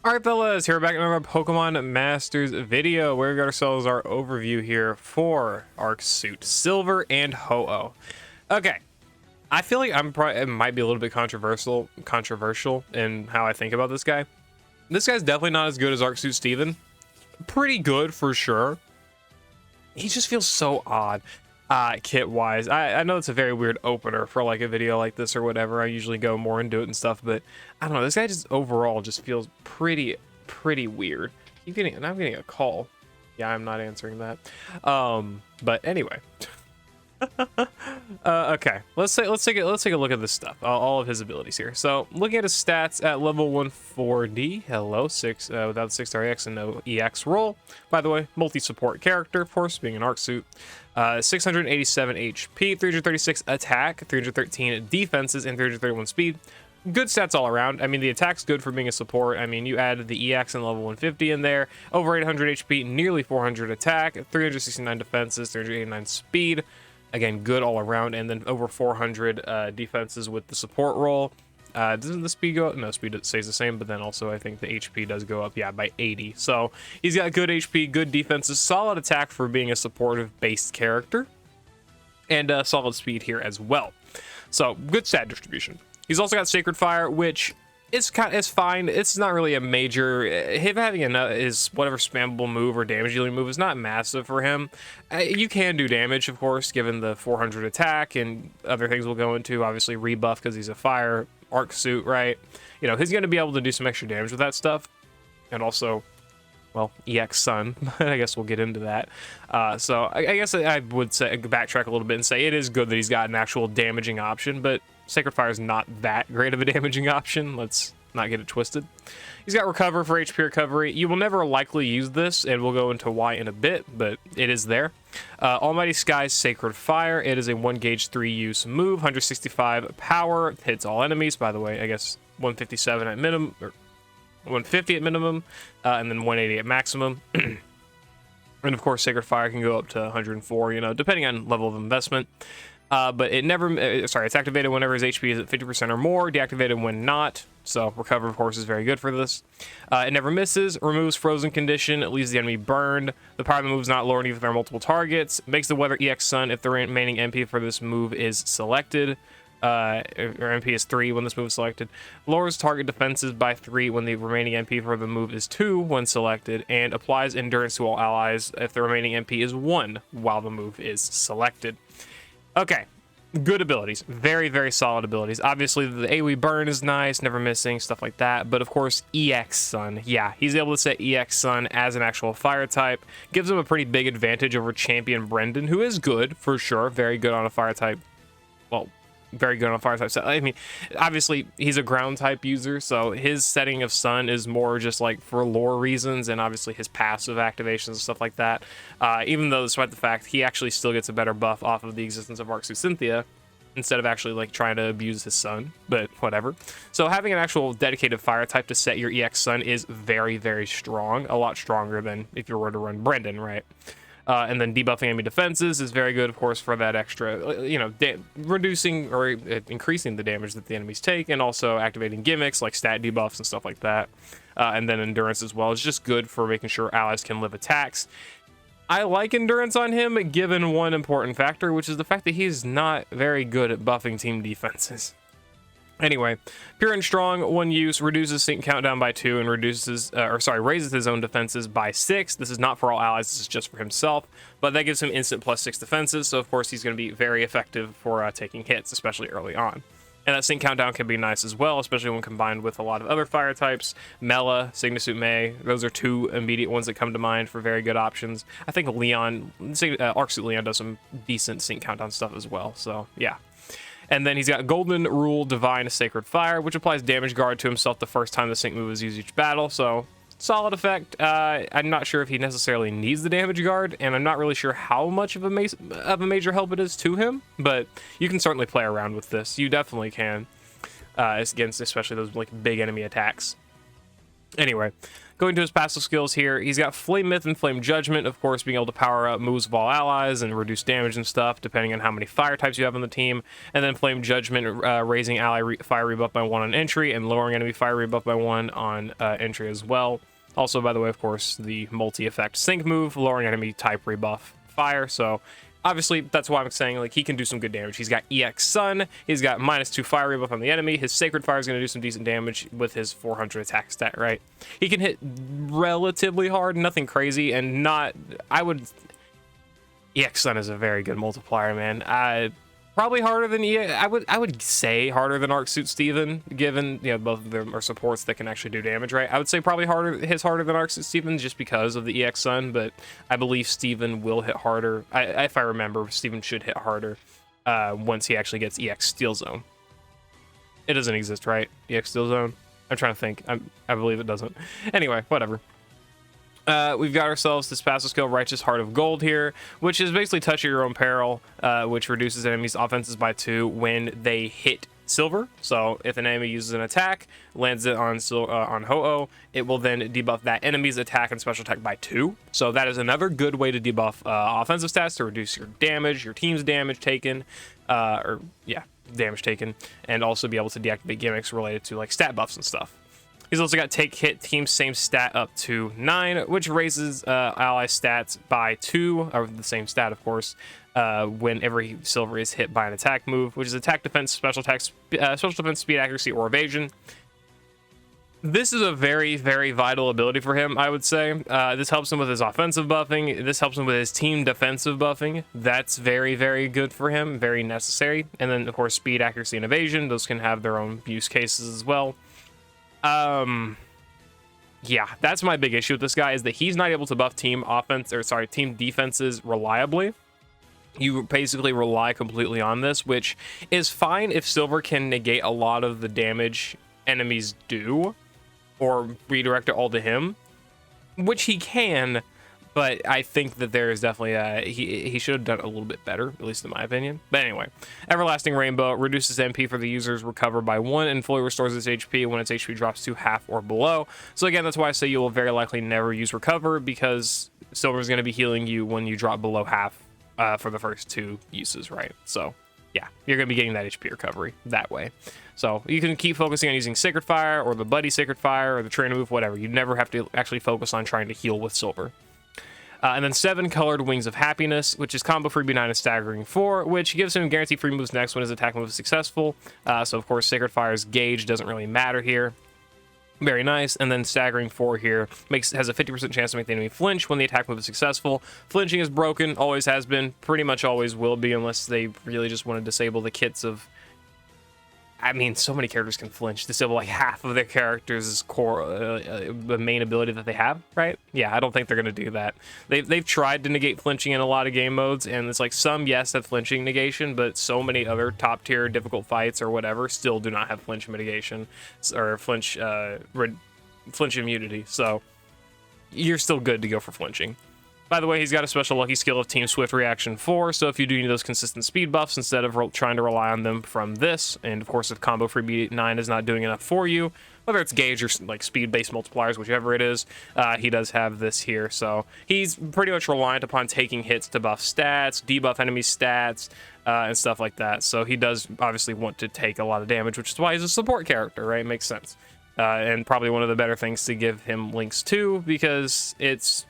Alright fellas, here we're back in another Pokemon Masters video where we got ourselves our overview here for Arcsuit Silver and Ho-Oh. Okay, I feel like it might be a little bit controversial in how I think about this guy. This guy's definitely not as good as Arcsuit Steven. Pretty good for sure. He just feels so odd. Kit wise, I know it's a very weird opener for like a video like this or whatever. I usually go more into it and stuff, but I don't know, this guy just overall just feels pretty weird. I'm getting a call. Yeah, I'm not answering that. But anyway. Okay, let's take a look at this stuff, all of his abilities here. So looking at his stats at level 140, hello, 6 without 6-star EX and no EX roll. By the way, multi-support character, of course, being an Arcsuit. 687 HP, 336 attack, 313 defenses, and 331 speed. Good stats all around. I mean, the attack's good for being a support. I mean, you add the EX and level 150 in there, over 800 HP, nearly 400 attack, 369 defenses, 389 speed. Again, good all around, and then over 400 defenses with the support roll. Doesn't the speed go up? No, speed stays the same, but then also I think the HP does go up, yeah, by 80. So he's got good HP, good defenses, solid attack for being a supportive-based character, and solid speed here as well. So good stat distribution. He's also got Sacred Fire, which is fine. It's not really a major. Him having is whatever spammable move or damage dealing move is not massive for him. You can do damage, of course, given the 400 attack and other things we'll go into. Obviously, rebuff because he's a fire Arcsuit, right? You know, he's going to be able to do some extra damage with that stuff, and also, well, EX Sun. I guess we'll get into that. So I guess I would say backtrack a little bit and say it is good that he's got an actual damaging option, but Sacred Fire is not that great of a damaging option. Let's not get it twisted. He's got Recover for HP recovery. You will never likely use this, and we'll go into why in a bit, but it is there. Almighty Sky's Sacred Fire. It is a 1-gauge 3-use move, 165 power, hits all enemies. By the way, I guess 157 at minimum, or 150 at minimum, and then 180 at maximum. And of course, Sacred Fire can go up to 104, you know, depending on level of investment. But it never, it's activated whenever his HP is at 50% or more, deactivated when not. So Recover, of course, is very good for this. It never misses, removes Frozen Condition, it leaves the enemy burned. The power of the move is not lowered even if there are multiple targets. Makes the Weather EX Sun if the remaining MP for this move is selected. Or MP is 3 when this move is selected. Lowers target defenses by 3 when the remaining MP for the move is 2 when selected. And applies Endurance to all allies if the remaining MP is 1 while the move is selected. Okay, good abilities. Very solid abilities. Obviously, the AoE burn is nice, never missing, stuff like that. But of course, EX Sun. Yeah, he's able to set EX Sun as an actual fire type. Gives him a pretty big advantage over Champion Brendan, who is good, for sure. Very good on a fire type. Well, very good on a fire type set. I mean, obviously, he's a ground type user, so his setting of Sun is more just like for lore reasons, and obviously his passive activations and stuff like that. Even though, despite the fact, he actually still gets a better buff off of the existence of Arcsuit Cynthia, instead of actually like trying to abuse his Sun, but whatever. So having an actual dedicated fire type to set your EX Sun is very strong, a lot stronger than if you were to run Brendan, right? And then debuffing enemy defenses is very good, of course, for that extra, you know, reducing or increasing the damage that the enemies take, and also activating gimmicks like stat debuffs and stuff like that. And then endurance as well. It's just good for making sure allies can live attacks. I like endurance on him, given one important factor, which is the fact that he's not very good at buffing team defenses. Anyway, pure and strong, 1 use, reduces sync countdown by 2 and raises his own defenses by 6. This is not for all allies, this is just for himself, but that gives him instant +6 defenses, so of course he's going to be very effective for taking hits, especially early on. And that sync countdown can be nice as well, especially when combined with a lot of other fire types. Mela, Signasuit May, those are 2 immediate ones that come to mind for very good options. I think Arcsuit Leon does some decent sync countdown stuff as well, so yeah. And then he's got Golden Rule Divine Sacred Fire, which applies damage guard to himself the first time the sync move is used each battle, so solid effect. I'm not sure if he necessarily needs the damage guard, and I'm not really sure how much of a major help it is to him, but you can certainly play around with this. You definitely can, against especially those like big enemy attacks. Anyway, going to his passive skills here, he's got Flame Myth and Flame Judgment, of course, being able to power up moves of all allies and reduce damage and stuff, depending on how many fire types you have on the team. And then Flame Judgment, raising ally fire rebuff by 1 on entry and lowering enemy fire rebuff by 1 on entry as well. Also, by the way, of course, the multi-effect sync move, lowering enemy type rebuff fire. So obviously, that's why I'm saying, like, he can do some good damage. He's got EX Sun. He's got -2 fire rebuff on the enemy. His Sacred Fire is going to do some decent damage with his 400 attack stat, right? He can hit relatively hard, nothing crazy, and not... EX Sun is a very good multiplier, man. Probably harder than I would say harder than Arc Suit Steven, given, you know, both of them are supports that can actually do damage, right? I would say probably harder than Arc Suit Steven just because of the EX Sun, but I believe Steven will hit harder. If I remember, Steven should hit harder once he actually gets EX Steel Zone. It doesn't exist, right? EX Steel Zone? I'm trying to think. I believe it doesn't. Anyway, whatever. We've got ourselves this passive skill, Righteous Heart of Gold here, which is basically touch at your own peril, which reduces enemies' offenses by 2 when they hit silver. So if an enemy uses an attack, lands it on Ho-Oh, it will then debuff that enemy's attack and special attack by 2. So that is another good way to debuff offensive stats to reduce your damage, your team's damage taken, damage taken, and also be able to deactivate gimmicks related to like stat buffs and stuff. He's also got Take Hit, team same stat up to 9, which raises ally stats by 2, or the same stat, of course, when every silver is hit by an attack move, which is attack, defense, special defense, speed, accuracy, or evasion. This is a very, very vital ability for him, I would say. This helps him with his offensive buffing. This helps him with his team defensive buffing. That's very, very good for him, very necessary. And then, of course, speed, accuracy, and evasion. Those can have their own use cases as well. Yeah, that's my big issue with this guy, is that he's not able to buff team defenses reliably. You basically rely completely on this, which is fine if silver can negate a lot of the damage enemies do, or redirect it all to him, which he can. But I think that there is definitely he should have done a little bit better, at least in my opinion. But anyway, Everlasting Rainbow reduces MP for the user's recover by 1 and fully restores its HP when its HP drops to half or below. So again, that's why I say you will very likely never use recover, because silver is going to be healing you when you drop below half for the first 2 uses, right? So yeah, you're going to be getting that HP recovery that way. So you can keep focusing on using Sacred Fire or the Buddy Sacred Fire or the trainer move, whatever. You never have to actually focus on trying to heal with silver. And then 7 Colored Wings of Happiness, which is combo free B9 and staggering 4, which gives him guaranteed free moves next when his attack move is successful. So of course Sacred Fire's gauge doesn't really matter here. Very nice. And then staggering 4 here has a 50% chance to make the enemy flinch when the attack move is successful. Flinching is broken, always has been, pretty much always will be, unless they really just want to disable the kits of... I mean, so many characters can flinch. Disable like half of their characters' core, the main ability that they have, right? Yeah, I don't think they're gonna do that. They've tried to negate flinching in a lot of game modes, and it's like some yes have flinching negation, but so many other top tier difficult fights or whatever still do not have flinch mitigation or flinch immunity. So you're still good to go for flinching. By the way, he's got a special lucky skill of Team Swift Reaction 4, so if you do need those consistent speed buffs instead of trying to rely on them from this, and of course if combo free B9 is not doing enough for you, whether it's gauge or like speed-based multipliers, whichever it is, he does have this here. So he's pretty much reliant upon taking hits to buff stats, debuff enemy stats, and stuff like that. So he does obviously want to take a lot of damage, which is why he's a support character, right? Makes sense. And probably one of the better things to give him links to, because it's...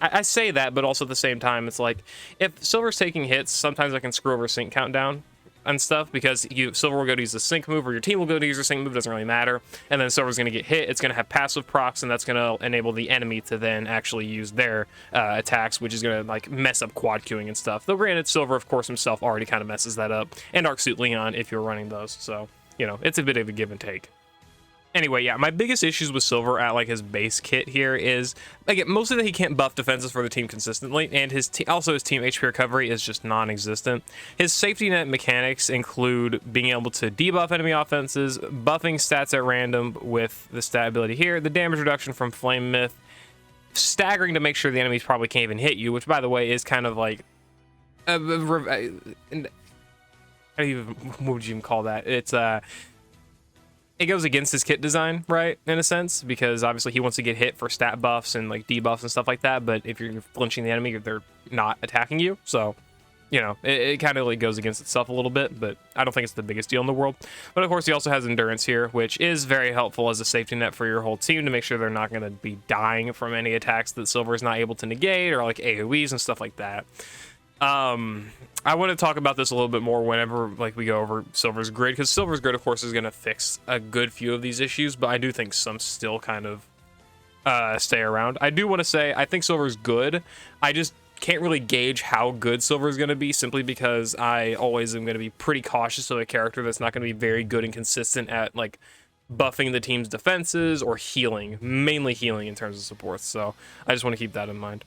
I say that, but also at the same time, it's like, if Silver's taking hits, sometimes I can screw over sync countdown and stuff, because Silver will go to use the sync move, or your team will go to use the sync move, doesn't really matter, and then Silver's going to get hit, it's going to have passive procs, and that's going to enable the enemy to then actually use their attacks, which is going to like mess up quad queuing and stuff. Though granted, Silver, of course, himself already kind of messes that up, and Arc Suit Leon if you're running those, so, you know, it's a bit of a give and take. Anyway, yeah, my biggest issues with Silver at like his base kit here is, again, mostly that he can't buff defenses for the team consistently, and also his team HP recovery is just non-existent. His safety net mechanics include being able to debuff enemy offenses, buffing stats at random with the stat ability here, the damage reduction from Flame Myth, staggering to make sure the enemies probably can't even hit you, which by the way is kind of like what would you even call that? It's it goes against his kit design, right, in a sense, because obviously he wants to get hit for stat buffs and like debuffs and stuff like that, but if you're flinching the enemy, they're not attacking you, so you know, it kind of like goes against itself a little bit, but I don't think it's the biggest deal in the world. But of course, he also has endurance here, which is very helpful as a safety net for your whole team to make sure they're not going to be dying from any attacks that Silver is not able to negate, or like AoEs and stuff like that. I want to talk about this a little bit more whenever like we go over Silver's grid, because Silver's grid, of course, is going to fix a good few of these issues, but I do think some still kind of stay around. I do want to say I think Silver's good. I just can't really gauge how good Silver is going to be, simply because I always am going to be pretty cautious of a character that's not going to be very good and consistent at like buffing the team's defenses or healing, mainly healing in terms of supports. So I just want to keep that in mind.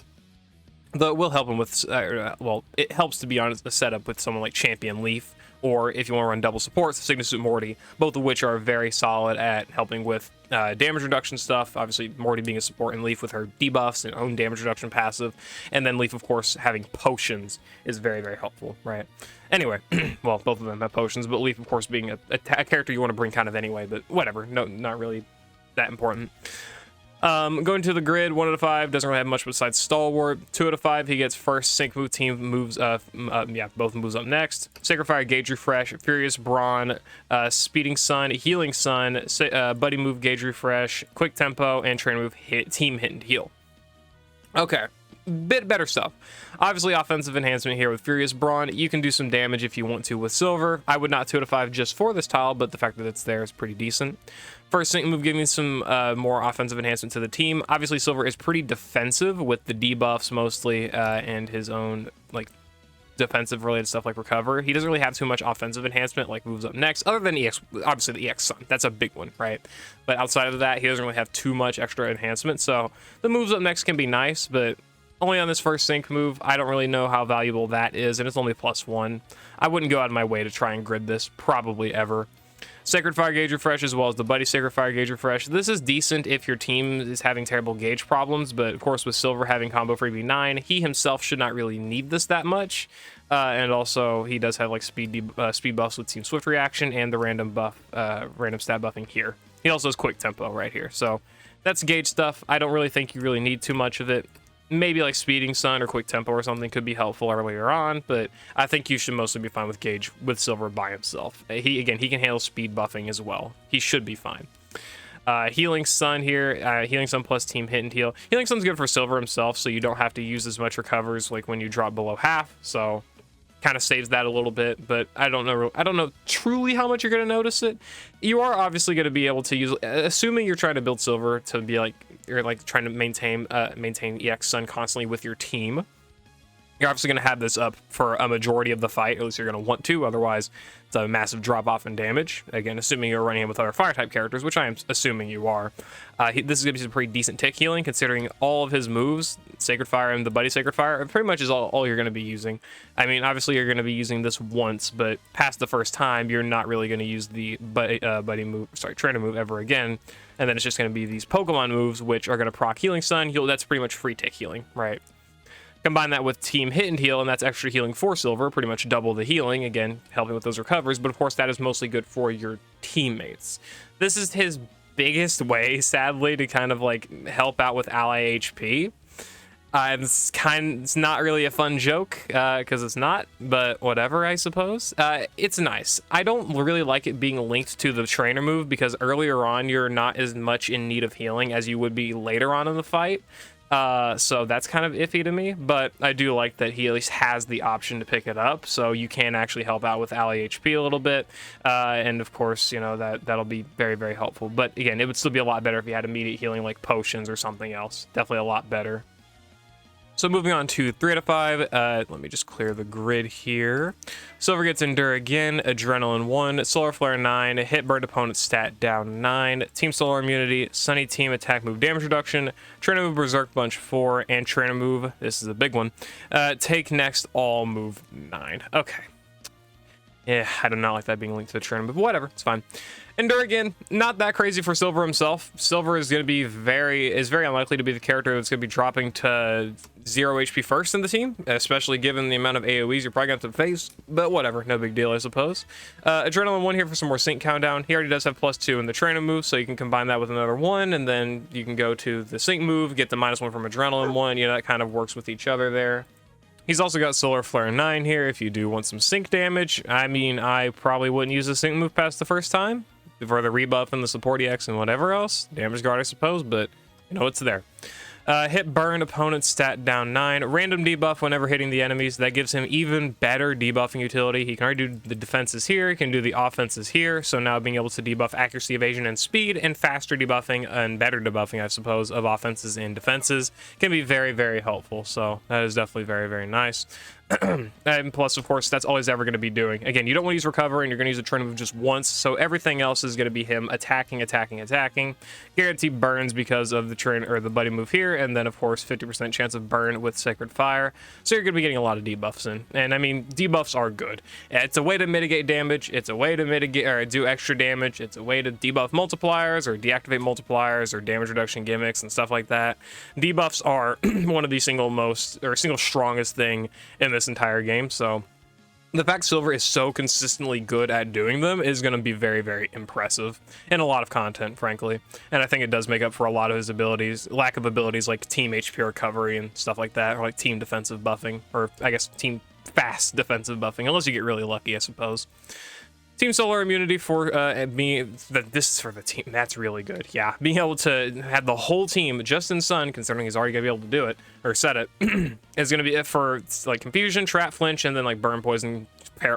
Though it will help him with, well, it helps to be honest, a setup with someone like Champion Leaf, or if you want to run double supports, Cygnus Suit Morty, both of which are very solid at helping with damage reduction stuff. Obviously, Morty being a support, and Leaf with her debuffs and own damage reduction passive. And then Leaf, of course, having potions is very, very helpful, right? Anyway, well, both of them have potions, but Leaf, of course, being a character you want to bring kind of anyway, but whatever, no, not really that important. Going to the grid, 1 out of 5, doesn't really have much besides Stalwart. 2 out of 5, he gets first sync move, team moves, yeah, both moves up next. Sacred Fire, Gauge Refresh, Furious Brawn, Speeding Sun, Healing Sun, Buddy Move, Gauge Refresh, Quick Tempo, and Trainer Move, Team Hit and Heal. Okay, bit better stuff. Obviously, offensive enhancement here with Furious Brawn. You can do some damage if you want to with Silver. I would not 2 out of 5 just for this tile, but the fact that it's there is pretty decent. First sync move giving some more offensive enhancement to the team. Obviously, Silver is pretty defensive with the debuffs mostly, and his own like defensive related stuff like Recover. He doesn't really have too much offensive enhancement like moves up next, other than EX, obviously the EX Sun. That's a big one, right? But outside of that, he doesn't really have too much extra enhancement. So the moves up next can be nice, but only on this first sync move. I don't really know how valuable that is, and it's only +1. I wouldn't go out of my way to try and grid this, probably ever. Sacred Fire Gauge Refresh, as well as the Buddy Sacred Fire Gauge Refresh. This is decent if your team is having terrible gauge problems, but of course with Silver having combo for EV9, he himself should not really need this that much. And also he does have like speed buffs with Team Swift Reaction and the random buff, random stat buffing here. He also has Quick Tempo right here. So that's gauge stuff. I don't really think you really need too much of it. Maybe like Speeding Sun or Quick Tempo or something could be helpful earlier on, but I think you should mostly be fine with Gauge with Silver by himself. He can handle speed buffing as well. He should be fine. Healing Sun here, Healing Sun plus Team Hit and Heal. Healing Sun's good for Silver himself, so you don't have to use as much recovers like when you drop below half, so kind of saves that a little bit, but I don't know truly how much you're going to notice it. You are obviously going to be able to use, assuming you're trying to build Silver to be like, you're like trying to maintain EX Sun constantly with your team. You're obviously going to have this up for a majority of the fight, at least you're going to want to, otherwise it's a massive drop off in damage. Again, assuming you're running in with other fire type characters, which I am assuming you are. This is going to be some pretty decent tick healing, considering all of his moves, Sacred Fire and the Buddy Sacred Fire, pretty much is all you're going to be using. I mean, obviously you're going to be using this once, but past the first time, you're not really going to use the Trainer move ever again. And then it's just going to be these Pokemon moves, which are going to proc Healing Sun. That's pretty much free tick healing, right? Combine that with Team Hit and Heal, and that's extra healing for Silver, pretty much double the healing, again, helping with those recovers, but of course that is mostly good for your teammates. This is his biggest way, sadly, to kind of like help out with ally HP. It's not really a fun joke, because it's not, but whatever, I suppose. It's nice. I don't really like it being linked to the trainer move, because earlier on you're not as much in need of healing as you would be later on in the fight. So that's kind of iffy to me, but I do like that he at least has the option to pick it up, so you can actually help out with ally HP a little bit, and of course, you know, that'll be very, very helpful. But again, it would still be a lot better if you had immediate healing like potions or something else. Definitely a lot better. So moving on to 3 out of 5, let me just clear the grid here. Silver gets Endure again, Adrenaline 1, Solar Flare 9, Hit Bird Opponent stat down 9, Team Solar Immunity, Sunny Team Attack Move Damage Reduction, Trainer Move Berserk Bunch 4, and Trainer Move, this is a big one, Take Next All Move 9. Okay. Yeah, I do not like that being linked to the trainer, but whatever, it's fine. Endure again, not that crazy for Silver himself. Silver is going to be very unlikely to be the character that's going to be dropping to 0 HP first in the team, especially given the amount of AoEs you're probably going to have to face, but whatever, no big deal, I suppose. Adrenaline 1 here for some more sync countdown. He already does have +2 in the trainer move, so you can combine that with another 1, and then you can go to the sync move, get the -1 from Adrenaline 1, you know, that kind of works with each other there. He's also got Solar Flare 9 here if you do want some sync damage. I mean, I probably wouldn't use the sync move past the first time for the rebuff and the support EX and whatever else. Damage guard, I suppose, but you know, it's there. Hit burn, opponent stat down 9. Random debuff whenever hitting the enemies. That gives him even better debuffing utility. He can already do the defenses here. He can do the offenses here. So now being able to debuff accuracy, evasion, and speed, and faster debuffing and better debuffing, I suppose, of offenses and defenses can be very, very helpful. So that is definitely very, very nice. And plus, of course, that's all he's ever going to be doing. Again, you don't want to use recover, and you're going to use a trainer move just once, so everything else is going to be him attacking. Guaranteed burns because of the train or the buddy move here, and then of course 50% chance of burn with Sacred Fire. So you're going to be getting a lot of debuffs in, and I mean, debuffs are good. It's a way to mitigate damage. It's a way to mitigate or do extra damage. It's a way to debuff multipliers or deactivate multipliers or damage reduction gimmicks and stuff like that. Debuffs are one of the single strongest thing in this entire game, so the fact Silver is so consistently good at doing them is going to be very, very impressive in a lot of content, frankly. And I think it does make up for a lot of his lack of abilities like team HP recovery and stuff like that, or like team defensive buffing, or I guess team fast defensive buffing, unless you get really lucky, I suppose. Team Solar immunity for this is for the team. That's really good. Yeah, being able to have the whole team just in Sun, considering he's already gonna be able to do it or set it, is gonna be it for like confusion, trap, flinch, and then like burn, poison,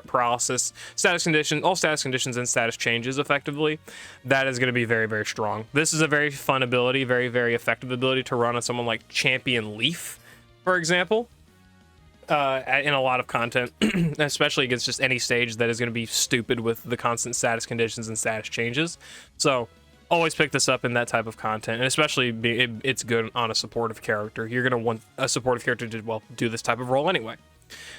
paralysis, status condition, all status conditions and status changes effectively. That is gonna be very, very strong. This is a very fun ability, very, very effective ability to run on someone like Champion Leaf, for example. In a lot of content, especially against just any stage that is going to be stupid with the constant status conditions and status changes. So always pick this up in that type of content, and especially it's good on a supportive character. You're going to want a supportive character to, well, do this type of role anyway.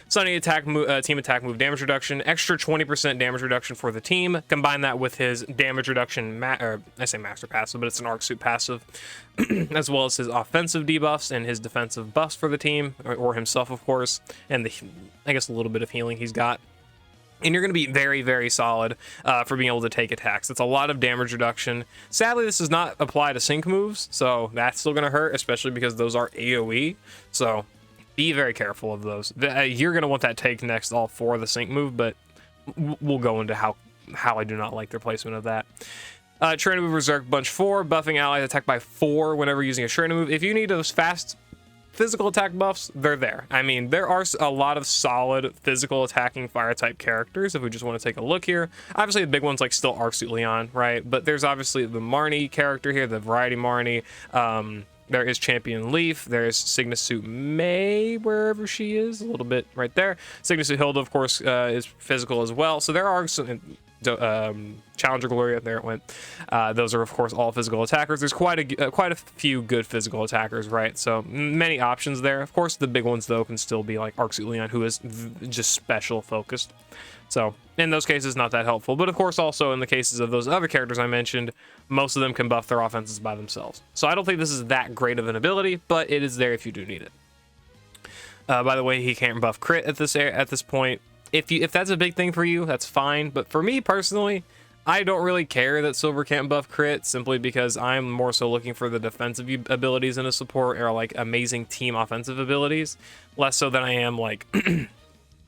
Sunny team attack move damage reduction, extra 20% damage reduction for the team. Combine that with his damage reduction, I say master passive, but it's an arc suit passive, as well as his offensive debuffs and his defensive buffs for the team, or himself, of course, and I guess a little bit of healing he's got. And you're going to be very, very solid for being able to take attacks. It's a lot of damage reduction. Sadly, this does not apply to sync moves, so that's still going to hurt, especially because those are AoE. So be very careful of those. You're going to want that take next all for the sync move, but we'll go into how I do not like their placement of that. Trainer move Berserk Bunch 4, buffing allies attack by 4 whenever using a trainer move. If you need those fast physical attack buffs, they're there. I mean, there are a lot of solid physical attacking fire type characters if we just want to take a look here. Obviously, the big one's like still Arc Suit Leon, right? But there's obviously the Marnie character here, the Variety Marnie. There is Champion Leaf. There's Cygnus Suit May, wherever she is, a little bit right there. Cygnus Suit Hilda, of course, is physical as well. So there are some Challenger Gloria, there it went. Those are, of course, all physical attackers. There's quite a few good physical attackers, right? So many options there. Of course, the big ones, though, can still be like Arc Suit Leon, who is just special focused. So in those cases, not that helpful. But of course, also in the cases of those other characters I mentioned, most of them can buff their offenses by themselves. So I don't think this is that great of an ability, but it is there if you do need it. By the way, he can't buff crit at this point. If that's a big thing for you, that's fine. But for me personally, I don't really care that Silver can't buff crit, simply because I'm more so looking for the defensive abilities in a support, or like amazing team offensive abilities, less so than I am like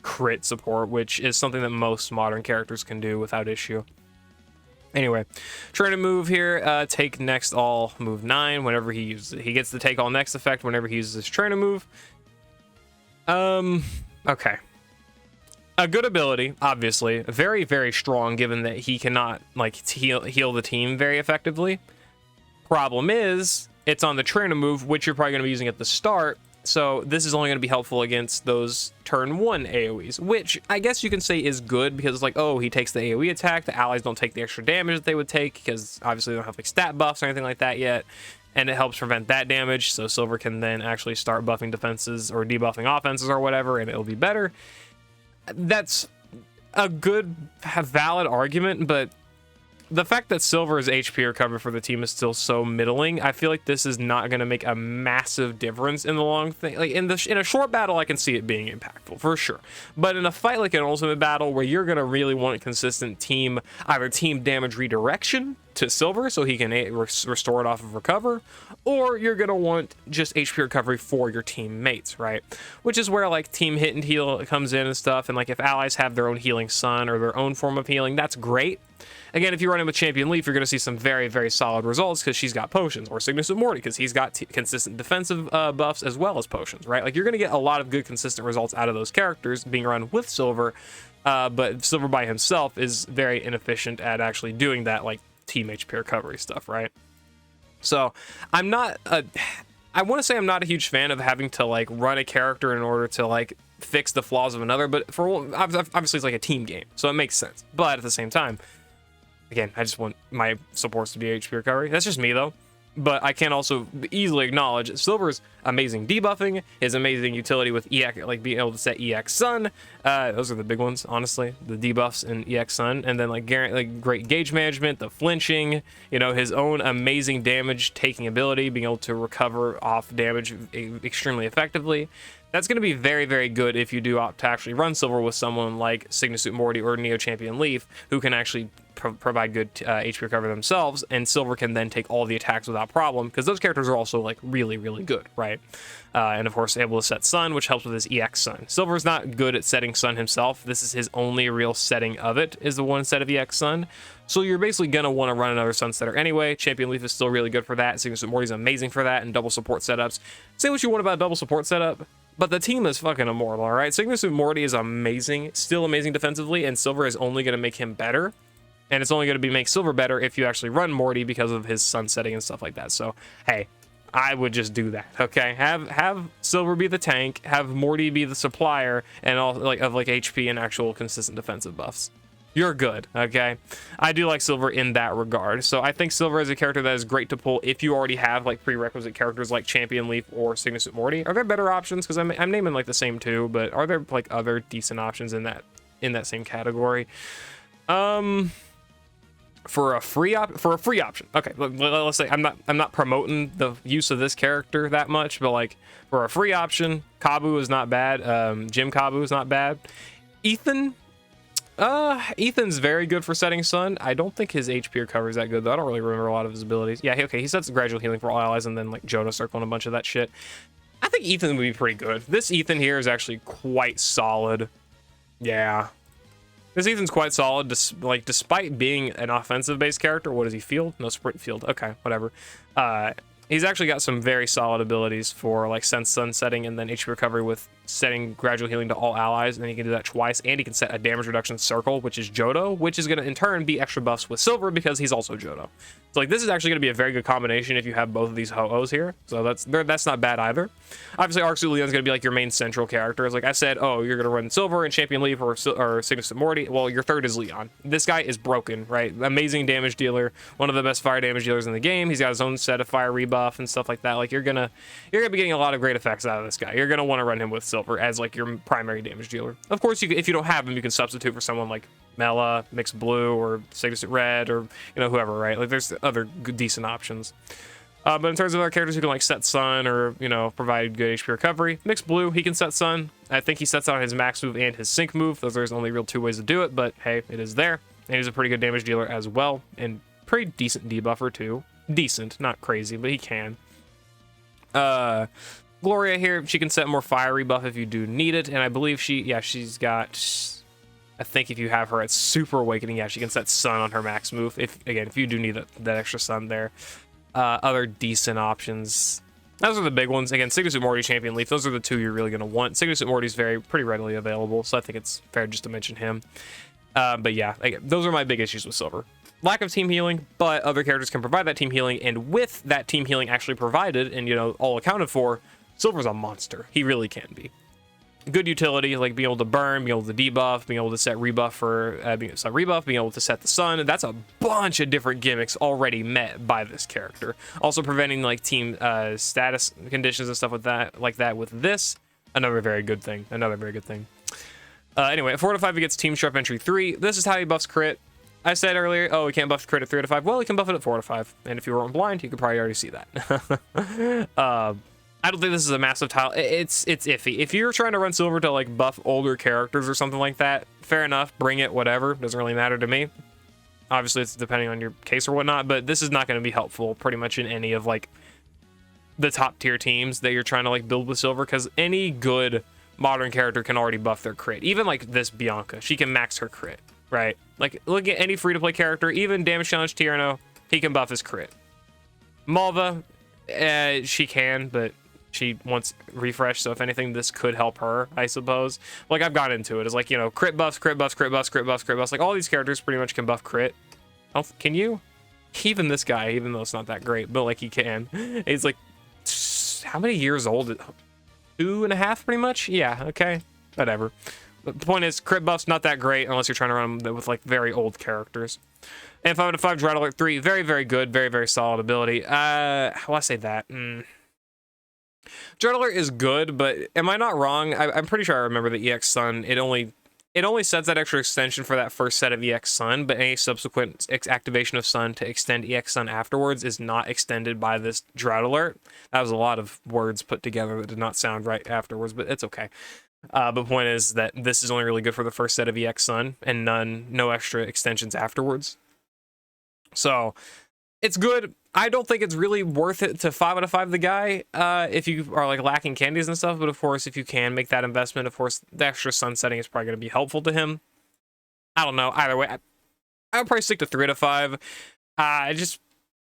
crit support, which is something that most modern characters can do without issue. Anyway, trying to move here, take next all move 9 whenever he uses it. He gets the take all next effect whenever he uses his trainer move. Okay. A good ability, obviously. Very, very strong, given that he cannot like heal the team very effectively. Problem is, it's on the trainer move, which you're probably going to be using at the start. So this is only going to be helpful against those turn 1 AoEs, which I guess you can say is good, because it's like, oh, he takes the AoE attack, the allies don't take the extra damage that they would take, because obviously they don't have like stat buffs or anything like that yet, and it helps prevent that damage, so Silver can then actually start buffing defenses or debuffing offenses or whatever, and it'll be better. That's a good, valid argument, but the fact that Silver's HP recovery for the team is still so middling, I feel like this is not going to make a massive difference in the long thing. Like in a short battle, I can see it being impactful for sure. But in a fight like an ultimate battle where you're going to really want consistent team, either team damage redirection to Silver so he can restore it off of recover, or you're going to want just HP recovery for your teammates, right? Which is where like team hit and heal comes in and stuff. And like if allies have their own healing sun or their own form of healing, that's great. Again, if you run in with Champion Leaf, you're going to see some very, very solid results because she's got potions, or Signature Morty because he's got consistent defensive buffs as well as potions, right? Like you're going to get a lot of good consistent results out of those characters being run with Silver, but Silver by himself is very inefficient at actually doing that like team HP recovery stuff, right? So I'm not, I want to say I'm not a huge fan of having to like run a character in order to like fix the flaws of another, but for obviously it's like a team game, so it makes sense. But at the same time, again, I just want my supports to be HP recovery. That's just me, though. But I can also easily acknowledge Silver's amazing debuffing, his amazing utility with EX, like being able to set EX Sun. Those are the big ones, honestly. The debuffs in EX Sun. And then like great gauge management, the flinching, you know, his own amazing damage taking ability, being able to recover off damage extremely effectively. That's going to be very, very good if you do opt to actually run Silver with someone like Signature Morty or Neo Champion Leaf, who can actually provide good HP recovery themselves, and Silver can then take all the attacks without problem, because those characters are also like really, really good, right? And of course, able to set Sun, which helps with his EX Sun. Silver's not good at setting Sun himself. This is his only real setting of it, is the one set of EX Sun. So you're basically going to want to run another Sun setter anyway. Champion Leaf is still really good for that. Signature Morty's amazing for that, and double support setups. Say what you want about a double support setup, but the team is fucking immortal, all right? Signature Morty is amazing, still amazing defensively, and Silver is only going to make him better. And it's only going to make Silver better if you actually run Morty because of his sun setting and stuff like that. So, hey, I would just do that, okay? Have Silver be the tank, have Morty be the supplier, and all like HP and actual consistent defensive buffs. You're good, okay? I do like Silver in that regard. So I think Silver is a character that is great to pull if you already have like prerequisite characters like Champion Leaf or Signature Morty. Are there better options? Because I'm naming like the same two, but are there like other decent options in that same category? For a free option, okay, let's say I'm not promoting the use of this character that much, but like for a free option, Kabu is not bad. Jim Kabu is not bad. Ethan's very good for setting Sun. I don't think his HP recovery is that good though. I don't really remember a lot of his abilities. Yeah, okay, he sets gradual healing for all allies, and then like Jodo Circle and a bunch of that shit. I think Ethan would be pretty good. This Ethan here is actually quite solid. Yeah. This Ethan's quite solid, despite being an offensive-based character. What does he field? No, sprint field. Okay, whatever. He's actually got some very solid abilities for like Sense Sun setting and then HP recovery with setting gradual healing to all allies, and then he can do that twice, and he can set a damage reduction circle, which is Jodo, which is going to in turn be extra buffs with Silver because he's also Jodo. So like this is actually going to be a very good combination if you have both of these ho-ohs here. So that's not bad either. Obviously, Arcsuit Leon's going to be like your main central character. It's like I said, oh, you're going to run Silver and Champion Leaf or Signature Morty. Well, your third is Leon. This guy is broken, right? Amazing damage dealer, one of the best fire damage dealers in the game. He's got his own set of fire rebuff and stuff like that. Like you're gonna be getting a lot of great effects out of this guy. You're gonna want to run him with Silver as like your primary damage dealer. Of course, if you don't have him, you can substitute for someone like Mela, Mixed Blue, or Signature Red, or whoever, right? Like there's other good, decent options. But in terms of other characters who can like set Sun or provide good HP recovery, Mixed Blue, he can set Sun. I think he sets out his max move and his sync move. Those are his only real two ways to do it, but hey, it is there. And he's a pretty good damage dealer as well, and pretty decent debuffer too. Decent, not crazy, but he can. Gloria here, she can set more fire rebuff if you do need it, and I believe she's got, I think if you have her at Super Awakening, yeah, she can set Sun on her max move, if you do need that extra Sun there. Other decent options, those are the big ones. Again, Signature Morty, Champion Leaf, those are the two you're really going to want. Signature Morty's pretty readily available, so I think it's fair just to mention him. But yeah, those are my big issues with Silver. Lack of team healing, but other characters can provide that team healing, and with that team healing actually provided and all accounted for, Silver's a monster. He really can be. Good utility, like being able to burn, being able to debuff, being able to set rebuff being able to set the Sun. That's a bunch of different gimmicks already met by this character. Also preventing like team status conditions and stuff with that, with this. Another very good thing. Anyway, at 4 to 5, he gets Team Sharp Entry 3. This is how he buffs crit. I said earlier, oh, he can't buff crit at 3 to 5. Well, he can buff it at 4 to 5. And if you weren't blind, you could probably already see that. I don't think this is a massive tile. It's iffy. If you're trying to run silver to like buff older characters or something like that, fair enough. Bring it, whatever. Doesn't really matter to me. Obviously, it's depending on your case or whatnot, but this is not going to be helpful pretty much in any of like the top tier teams that you're trying to like build with silver, because any good modern character can already buff their crit. Even like this Bianca, she can max her crit, right? Like look at any free-to-play character, even damage challenge Tierno, he can buff his crit. Malva, she can, but she wants refresh, so if anything, this could help her, I suppose. Like I've got into it. It's like, you know, crit buffs, crit buffs, crit buffs, crit buffs, crit buffs. Like all these characters pretty much can buff crit. Oh, can you? Even this guy, even though it's not that great, but like he can. He's like, how many years old? 2.5 pretty much? Yeah, okay, whatever. But the point is, crit buff's not that great unless you're trying to run them with like very old characters. And 5 to 5 Dread Alert 3, very, very good, very, very solid ability. How do I say that? Dread Alert is good, but am I not wrong? I'm pretty sure I remember the EX Sun. It only sets that extra extension for that first set of EX Sun, but any subsequent activation of Sun to extend EX Sun afterwards is not extended by this Drought Alert. That was a lot of words put together that did not sound right afterwards, but it's okay. But the point is that this is only really good for the first set of EX Sun and no extra extensions afterwards. So it's good. I don't think it's really worth it to 5 out of 5 the guy if you are like lacking candies and stuff, but of course if you can make that investment, of course the extra sun setting is probably going to be helpful to him. I don't know, either way I would probably stick to 3 out of 5. Just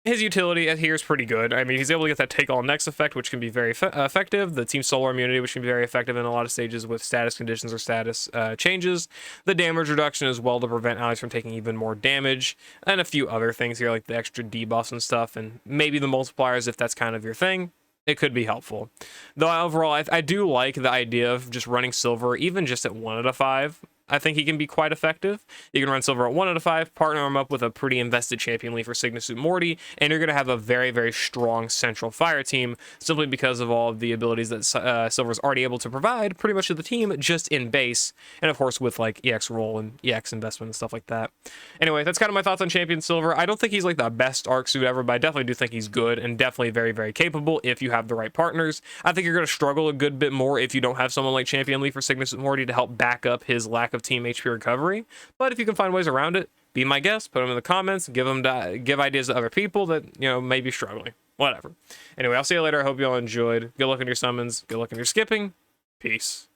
his utility here is pretty good. I mean, he's able to get that take all next effect, which can be very effective. The team solar immunity, which can be very effective in a lot of stages with status conditions or status changes. The damage reduction as well to prevent allies from taking even more damage, and a few other things here like the extra debuffs and stuff, and maybe the multipliers if that's kind of your thing. It could be helpful. Though overall, I do like the idea of just running silver, even just at 1 out of 5. I think he can be quite effective. You can run silver at 1 out of 5, partner him up with a pretty invested champion lead for Signasuit Morty, and you're going to have a very, very strong central fire team simply because of all of the abilities that Silver's already able to provide pretty much to the team just in base, and of course with like EX roll and EX investment and stuff like that. Anyway, that's kind of my thoughts on Champion Silver. I don't think he's like the best arc suit ever, but I definitely do think he's good and definitely very, very capable if you have the right partners. I think you're going to struggle a good bit more if you don't have someone like Champion Lee for Signasuit Morty to help back up his lack of team HP recovery, but if you can find ways around it, be my guest, put them in the comments, give ideas to other people that, you know, may be struggling, whatever. Anyway, I'll see you later. I hope you all enjoyed. Good luck on your summons, good luck on your skipping. Peace.